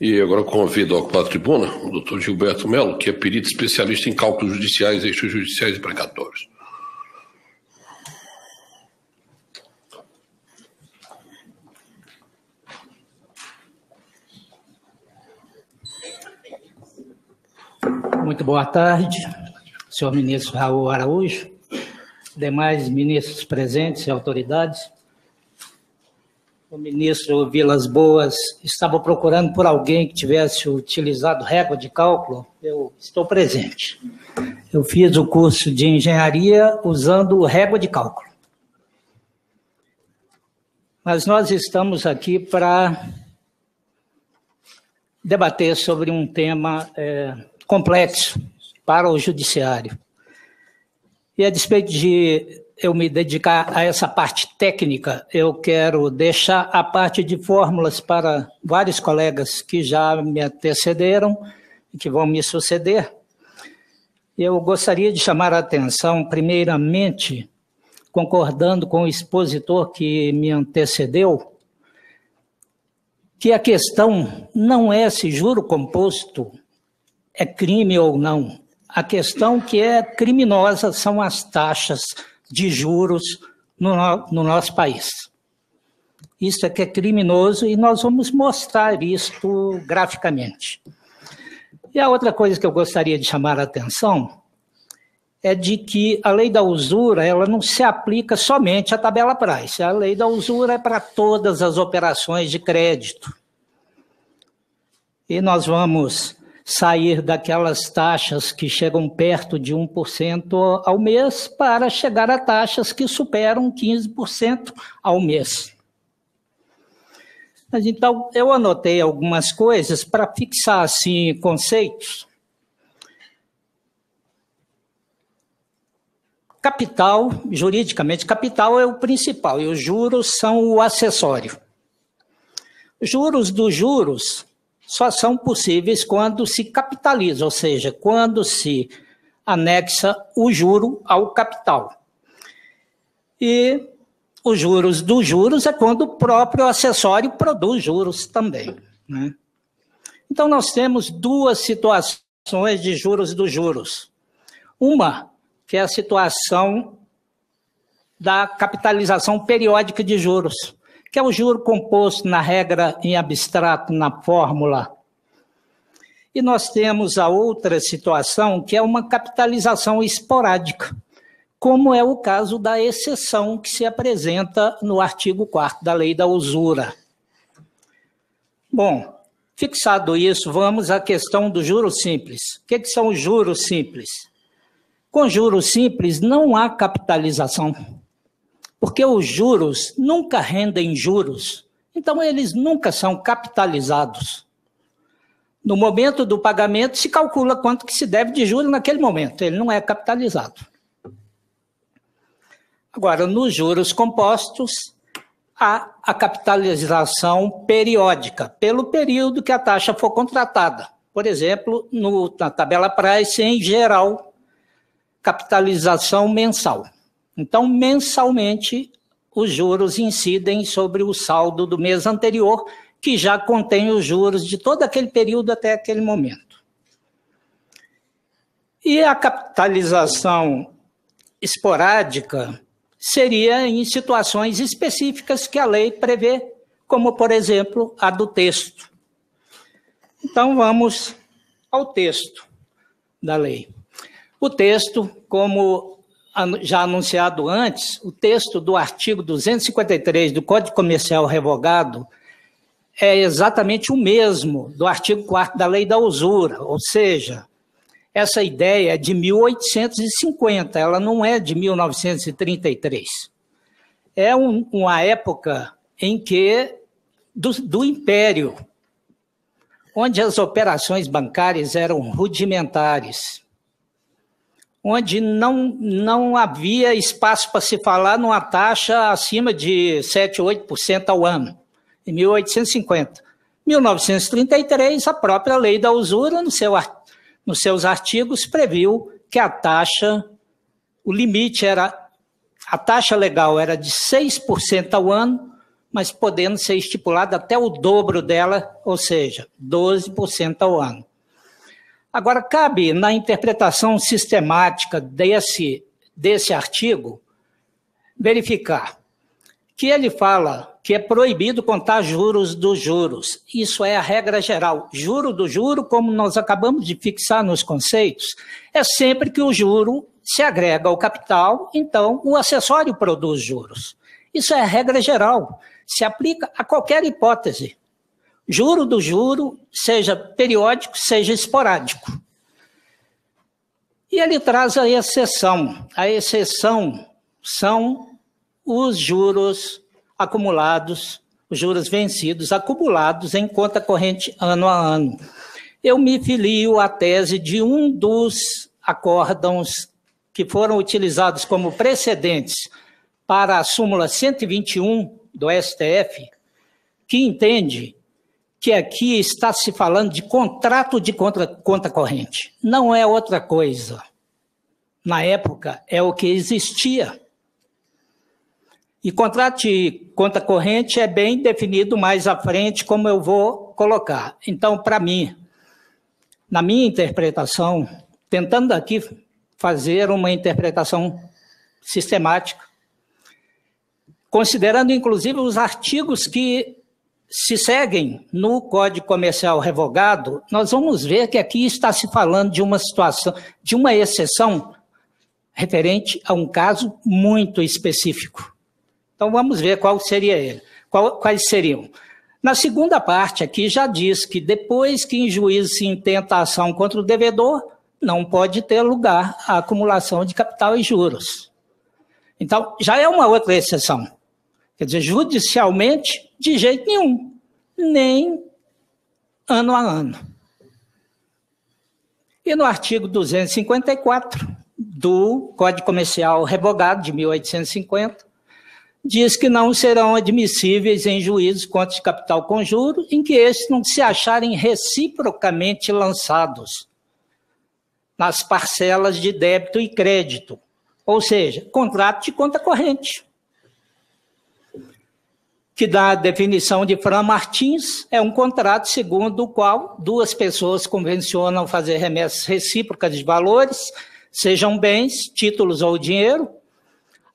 E agora convido ao ocupar a tribuna o doutor Gilberto Melo, que é perito especialista em cálculos judiciais, extrajudiciais e precatórios. Muito boa tarde, senhor ministro Raul Araújo, demais ministros presentes e autoridades. O ministro Vilas Boas estava procurando por alguém que tivesse utilizado régua de cálculo. Eu estou presente. Eu fiz o curso de engenharia usando régua de cálculo. Mas nós estamos aqui para debater sobre um tema complexo para o judiciário. E a despeito de eu me dedicar a essa parte técnica, eu quero deixar a parte de fórmulas para vários colegas que já me antecederam e que vão me suceder. Eu gostaria de chamar a atenção, primeiramente, concordando com o expositor que me antecedeu, que a questão não é se juro composto é crime ou não. A questão que é criminosa são as taxas de juros no nosso país. Isso é que é criminoso e nós vamos mostrar isto graficamente. E a outra coisa que eu gostaria de chamar a atenção é de que a lei da usura ela não se aplica somente à tabela price. A lei da usura é para todas as operações de crédito. E nós vamos sair daquelas taxas que chegam perto de 1% ao mês para chegar a taxas que superam 15% ao mês. Mas então, eu anotei algumas coisas para fixar, assim, conceitos. Capital, juridicamente, capital é o principal e os juros são o acessório. Juros dos juros só são possíveis quando se capitaliza, ou seja, quando se anexa o juro ao capital. E os juros dos juros é quando o próprio acessório produz juros também, né? Então, nós temos duas situações de juros dos juros. Uma, que é a situação da capitalização periódica de juros, que é o juro composto na regra em abstrato, na fórmula. E nós temos a outra situação, que é uma capitalização esporádica, como é o caso da exceção que se apresenta no artigo 4º da Lei da Usura. Bom, fixado isso, vamos à questão do juro simples. O que são os juros simples? Com juros simples não há capitalização, porque os juros nunca rendem juros, então eles nunca são capitalizados. No momento do pagamento, se calcula quanto que se deve de juros naquele momento, ele não é capitalizado. Agora, nos juros compostos, há a capitalização periódica, pelo período que a taxa for contratada. Por exemplo, na tabela price, em geral, capitalização mensal. Então, mensalmente, os juros incidem sobre o saldo do mês anterior, que já contém os juros de todo aquele período até aquele momento. E a capitalização esporádica seria em situações específicas que a lei prevê, como, por exemplo, a do texto. Então, vamos ao texto da lei. O texto, como já anunciado antes, o texto do artigo 253 do Código Comercial revogado é exatamente o mesmo do artigo 4º da Lei da Usura, ou seja, essa ideia é de 1850, ela não é de 1933. É uma época em que, do Império, onde as operações bancárias eram rudimentares, onde não havia espaço para se falar numa taxa acima de 7, 8% ao ano, em 1850. Em 1933, a própria Lei da Usura, nos seus artigos, previu que a taxa, o limite era, a taxa legal era de 6% ao ano, mas podendo ser estipulada até o dobro dela, ou seja, 12% ao ano. Agora, cabe na interpretação sistemática desse artigo verificar que ele fala que é proibido contar juros dos juros. Isso é a regra geral. Juro do juro, como nós acabamos de fixar nos conceitos, é sempre que o juro se agrega ao capital, então o acessório produz juros. Isso é a regra geral. Se aplica a qualquer hipótese. Juro do juro, seja periódico, seja esporádico. E ele traz a exceção. A exceção são os juros acumulados, os juros vencidos acumulados em conta corrente ano a ano. Eu me filio à tese de um dos acórdãos que foram utilizados como precedentes para a súmula 121 do STF, que entende que aqui está se falando de contrato de conta corrente. Não é outra coisa. Na época, é o que existia. E contrato de conta corrente é bem definido mais à frente, como eu vou colocar. Então, para mim, na minha interpretação, tentando aqui fazer uma interpretação sistemática, considerando inclusive os artigos que se seguem no Código Comercial Revogado, nós vamos ver que aqui está se falando de uma situação, de uma exceção referente a um caso muito específico. Então, vamos ver qual seria ele. Quais seriam? Na segunda parte aqui já diz que depois que em juízo se intenta a ação contra o devedor, não pode ter lugar a acumulação de capital e juros. Então, já é uma outra exceção. Quer dizer, judicialmente, de jeito nenhum, nem ano a ano. E no artigo 254 do Código Comercial Revogado de 1850, diz que não serão admissíveis em juízos contas de capital com juros em que estes não se acharem reciprocamente lançados nas parcelas de débito e crédito, ou seja, contrato de conta corrente, que dá a definição de Fran Martins, é um contrato segundo o qual duas pessoas convencionam fazer remessas recíprocas de valores, sejam bens, títulos ou dinheiro,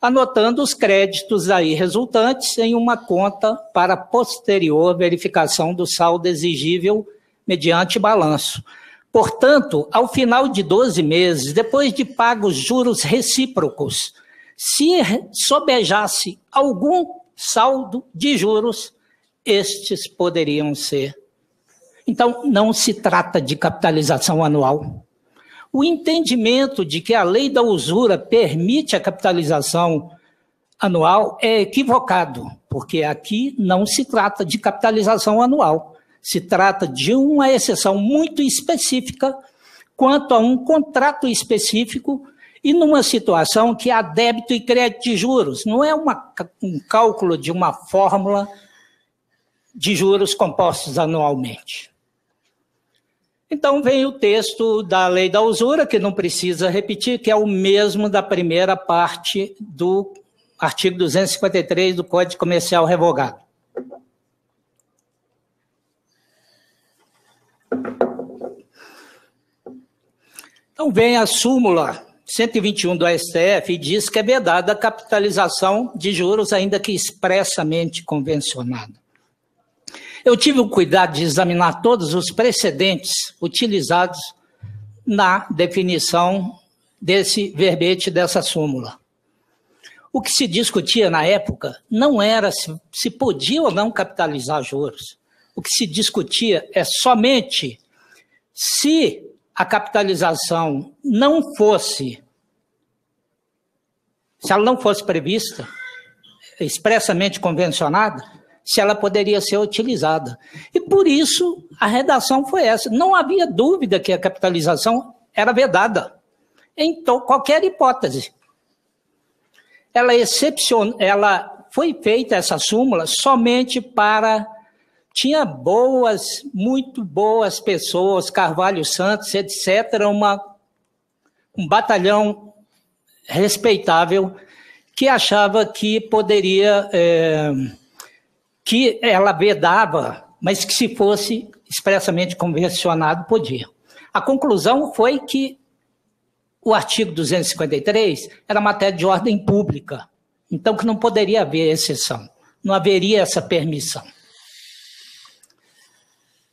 anotando os créditos aí resultantes em uma conta para posterior verificação do saldo exigível mediante balanço. Portanto, ao final de 12 meses, depois de pagos juros recíprocos, se sobejasse algum saldo de juros, estes poderiam ser. Então, não se trata de capitalização anual. O entendimento de que a lei da usura permite a capitalização anual é equivocado, porque aqui não se trata de capitalização anual. Se trata de uma exceção muito específica quanto a um contrato específico e numa situação que há débito e crédito de juros. Não é um cálculo de uma fórmula de juros compostos anualmente. Então vem o texto da lei da usura, que não precisa repetir, que é o mesmo da primeira parte do artigo 253 do Código Comercial Revogado. Então vem a súmula 121 do STF e diz que é vedada a capitalização de juros, ainda que expressamente convencionada. Eu tive o cuidado de examinar todos os precedentes utilizados na definição desse verbete, dessa súmula. O que se discutia na época não era se podia ou não capitalizar juros. O que se discutia é somente se a capitalização não fosse, se ela não fosse prevista, expressamente convencionada, se ela poderia ser utilizada. E por isso a redação foi essa. Não havia dúvida que a capitalização era vedada, em qualquer hipótese. Ela foi feita, essa súmula, somente para... Tinha muito boas pessoas, Carvalho Santos, etc., um batalhão respeitável que achava que poderia que ela vedava, mas que se fosse expressamente convencionado, podia. A conclusão foi que o artigo 253 era matéria de ordem pública, então que não poderia haver exceção, não haveria essa permissão.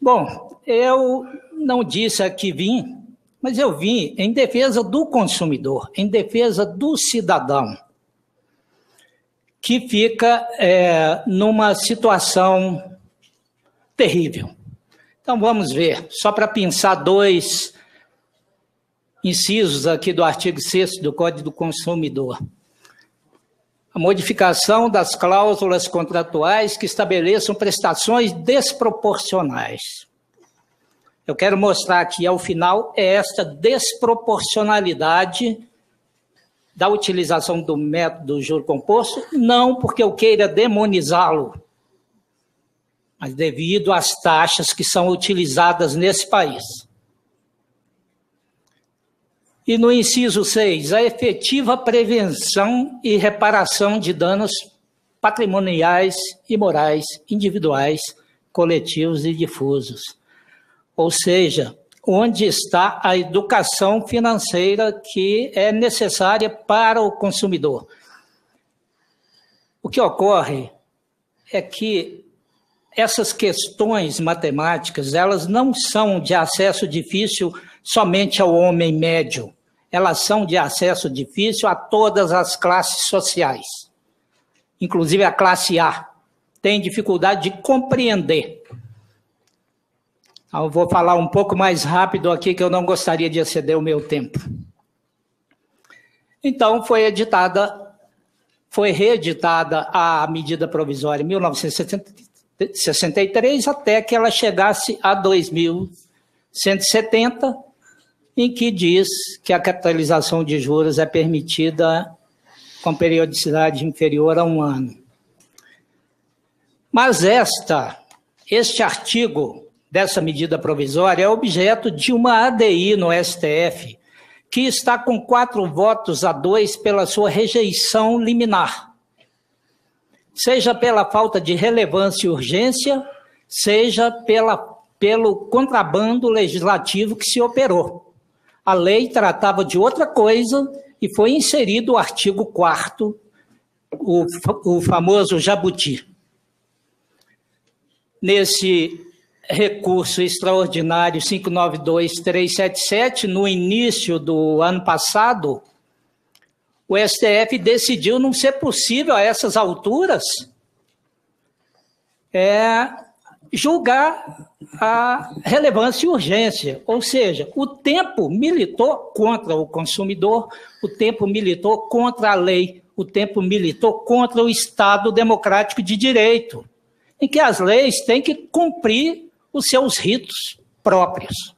Bom, eu não disse a que vim, mas eu vim em defesa do consumidor, em defesa do cidadão, que fica numa situação terrível. Então, vamos ver, só para pensar 2 incisos aqui do artigo 6º do Código do Consumidor. A modificação das cláusulas contratuais que estabeleçam prestações desproporcionais. Eu quero mostrar aqui, ao final, esta desproporcionalidade da utilização do método juro composto, não porque eu queira demonizá-lo, mas devido às taxas que são utilizadas nesse país. E no inciso 6, a efetiva prevenção e reparação de danos patrimoniais e morais, individuais, coletivos e difusos. Ou seja, onde está a educação financeira que é necessária para o consumidor. O que ocorre é que essas questões matemáticas, elas não são de acesso difícil somente ao homem médio, elas são de acesso difícil a todas as classes sociais, inclusive a classe A, tem dificuldade de compreender. Eu vou falar um pouco mais rápido aqui, que eu não gostaria de exceder o meu tempo. Então, foi reeditada a medida provisória em 1963, até que ela chegasse a 2170, em que diz que a capitalização de juros é permitida com periodicidade inferior a 1 ano. Mas este artigo dessa medida provisória é objeto de uma ADI no STF, que está com 4-2 pela sua rejeição liminar, seja pela falta de relevância e urgência, seja pelo contrabando legislativo que se operou. A lei tratava de outra coisa e foi inserido o artigo 4º, o famoso jabuti. Nesse recurso extraordinário 592377, no início do ano passado, o STF decidiu não ser possível a essas alturas julgar a relevância e urgência, ou seja, o tempo militou contra o consumidor, o tempo militou contra a lei, o tempo militou contra o Estado democrático de direito, em que as leis têm que cumprir os seus ritos próprios.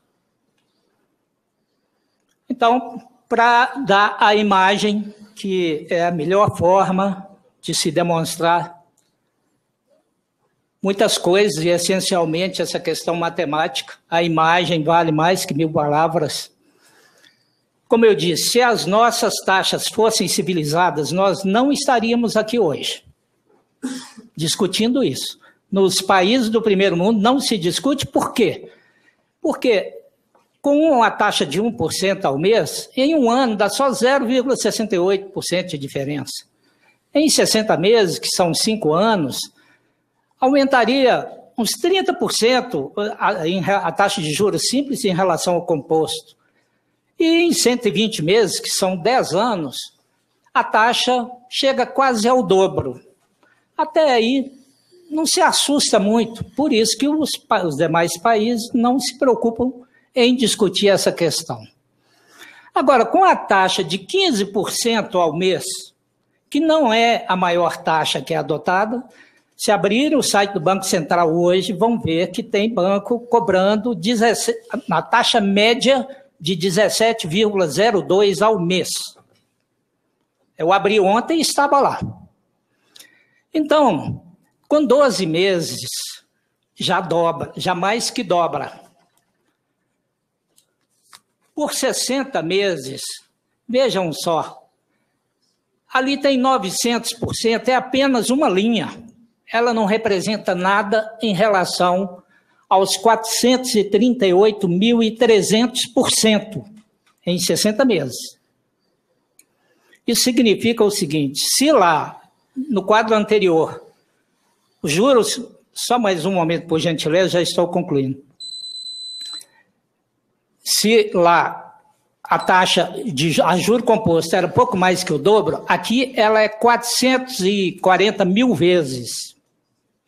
Então, para dar a imagem, que é a melhor forma de se demonstrar muitas coisas, e essencialmente essa questão matemática, a imagem vale mais que 1000 palavras. Como eu disse, se as nossas taxas fossem civilizadas, nós não estaríamos aqui hoje discutindo isso. Nos países do primeiro mundo não se discute. Por quê? Porque com a taxa de 1% ao mês, em um ano dá só 0,68% de diferença. Em 60 meses, que são 5 anos, aumentaria uns 30% a taxa de juros simples em relação ao composto. E em 120 meses, que são 10 anos, a taxa chega quase ao dobro. Até aí, não se assusta muito, por isso que os demais países não se preocupam em discutir essa questão. Agora, com a taxa de 15% ao mês, que não é a maior taxa que é adotada, se abrirem o site do Banco Central hoje, vão ver que tem banco cobrando na taxa média de 17,02 ao mês. Eu abri ontem e estava lá. Então, com 12 meses, já dobra, já mais que dobra. Por 60 meses, vejam só, ali tem 900%, é apenas uma linha. ela não representa nada em relação aos 438.300% em 60 meses. Isso significa o seguinte: se lá, no quadro anterior, os juros, só mais um momento, por gentileza, já estou concluindo. Se lá a taxa de juro composto era pouco mais que o dobro, aqui ela é 440 mil vezes.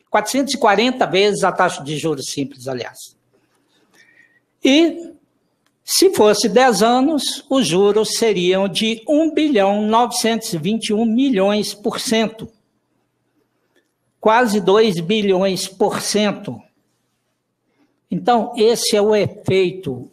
440 vezes a taxa de juros simples, aliás. E, se fosse 10 anos, os juros seriam de 1.921.000.000%. Quase 2 bilhões%. Então, esse é o efeito.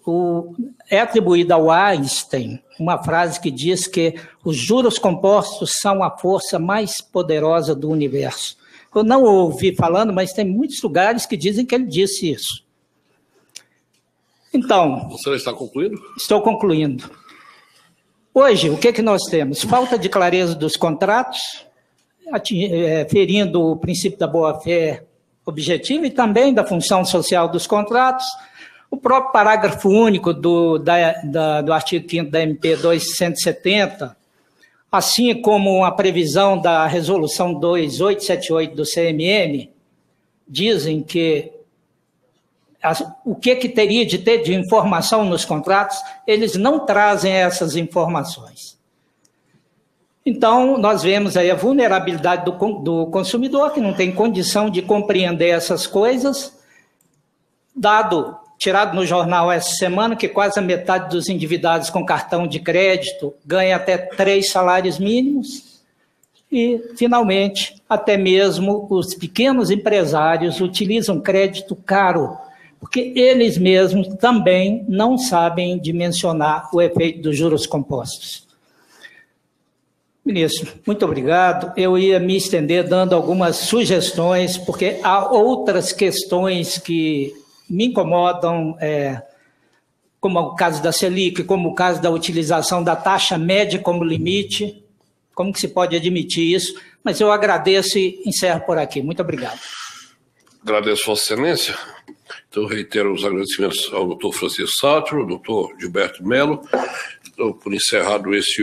É atribuído ao Einstein uma frase que diz que os juros compostos são a força mais poderosa do universo. Eu não ouvi falando, mas tem muitos lugares que dizem que ele disse isso. Então... Você está concluindo? Estou concluindo. Hoje, o que nós temos? Falta de clareza dos contratos, ferindo o princípio da boa-fé objetiva e também da função social dos contratos. O próprio parágrafo único do artigo 5º da MP 270, assim como a previsão da resolução 2878 do CMN, dizem que o que teria de ter de informação nos contratos, eles não trazem essas informações. Então, nós vemos aí a vulnerabilidade do consumidor, que não tem condição de compreender essas coisas, tirado no jornal essa semana, que quase a metade dos endividados com cartão de crédito ganha até 3 salários mínimos, e, finalmente, até mesmo os pequenos empresários utilizam crédito caro, porque eles mesmos também não sabem dimensionar o efeito dos juros compostos. Ministro, muito obrigado. Eu ia me estender dando algumas sugestões, porque há outras questões que me incomodam, como o caso da Selic, como o caso da utilização da taxa média como limite. Como que se pode admitir isso? Mas eu agradeço e encerro por aqui. Muito obrigado. Agradeço, Vossa Excelência. Então, reitero os agradecimentos ao doutor Francisco Sátiro, ao doutor Gilberto Melo, por encerrado esse